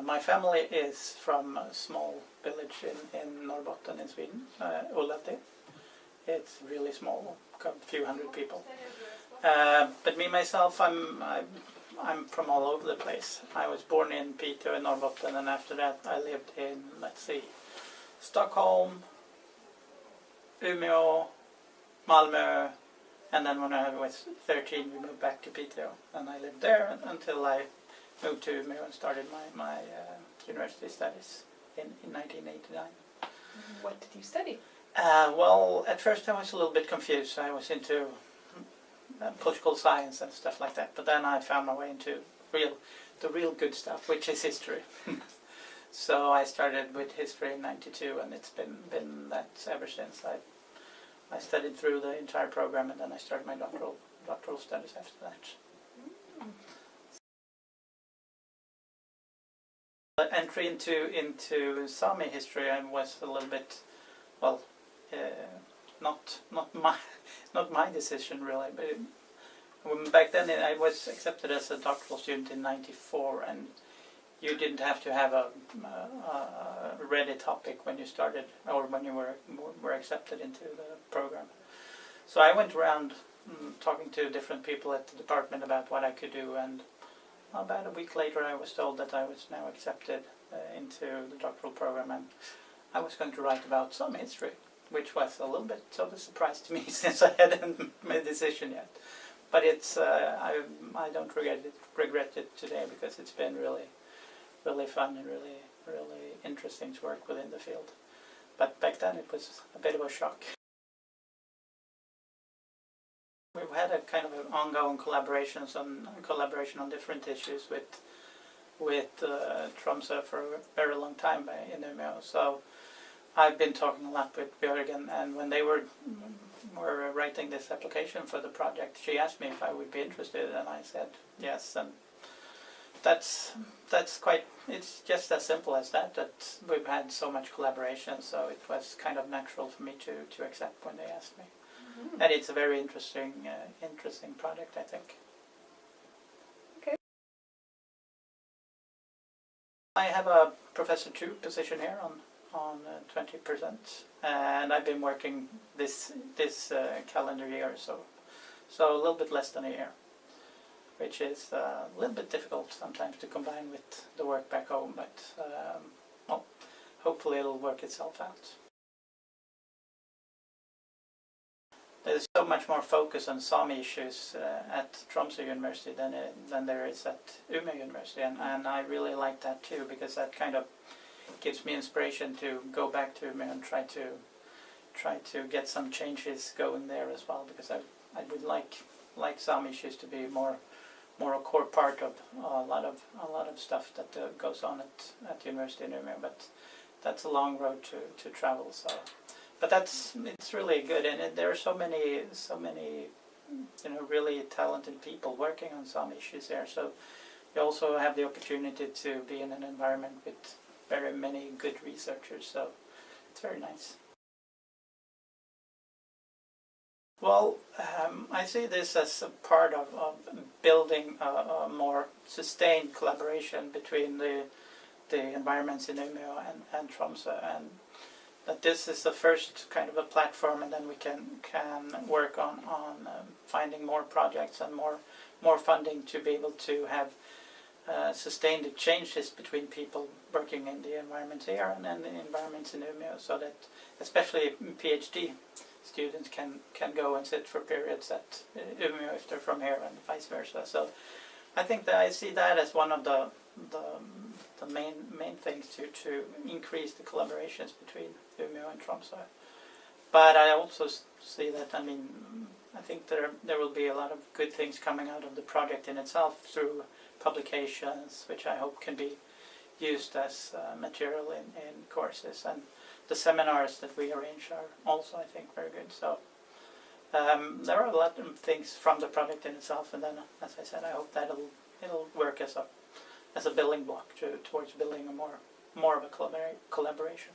My family is from a small village in Norrbotten in Sweden, Ullatti. It's really small, a few hundred people. But me myself, I'm from all over the place. I was born in Piteå in Norrbotten, and after that I lived in, let's see, Stockholm, Umeå, Malmö, and then when I was 13 we moved back to Piteå, and I lived there until I moved to Umeå and started my university studies in 1989. What did you study? Well, at first I was a little bit confused. I was into political science and stuff like that, but then I found my way into the real good stuff, which is history. So I started with history in '92, and it's been that ever since. I studied through the entire program, and then I started my doctoral studies after that. The entry into Sami history was a little bit, well, not my decision really, but back then I was accepted as a doctoral student in '94, and you didn't have to have a ready topic when you started or when you were accepted into the program. So I went around talking to different people at the department about what I could do, and about a week later I was told that I was now accepted into the doctoral program, and I was going to write about some history, which was a little bit of a surprise to me since I hadn't made a decision yet. But it's I don't regret it today, because it's been really fun and really interesting to work within the field. But back then it was a bit of a shock. We've had a kind of an ongoing collaboration on different issues with Tromsø for a very long time in Umeå. So I've been talking a lot with Björgen, and when they were writing this application for the project, she asked me if I would be interested, and I said yes. And that's quite, it's just as simple as that we've had so much collaboration, so it was kind of natural for me to accept when they asked me. Mm-hmm. And it's a very interesting project, I think. Okay. I have a Professor 2 position here on 20%, and I've been working this calendar year or so a little bit less than a year, which is a little bit difficult sometimes to combine with the work back home, but well, hopefully it'll work itself out. There's so much more focus on Sami issues at Tromsø University than there is at Umeå University, and I really like that too, because that kind of gives me inspiration to go back to Umeå and try to get some changes going there as well, because I would like Sami issues to be more a core part of a lot of stuff that goes on at the university in Umeå, but that's a long road to travel. So, but it's really good, and there are so many really talented people working on some issues there. So you also have the opportunity to be in an environment with very many good researchers. So it's very nice. Well, I see this as a part of building a more sustained collaboration between the environments in Umeå and Tromsø, and that this is the first kind of a platform, and then we can work on finding more projects and more funding to be able to have sustained changes between people working in the environments here and then the environments in Umeå, so that especially PhD students can go and sit for periods at Umeå if they're from here, and vice versa. So I think that I see that as one of the main things to increase the collaborations between Umeå and Tromsø. But I also see that, I think there will be a lot of good things coming out of the project in itself through publications, which I hope can be used as material in courses, and the seminars that we arrange are also, I think, very good. So there are a lot of things from the project in itself, and then, as I said, I hope that it'll work as a building block towards building a more of a collaboration.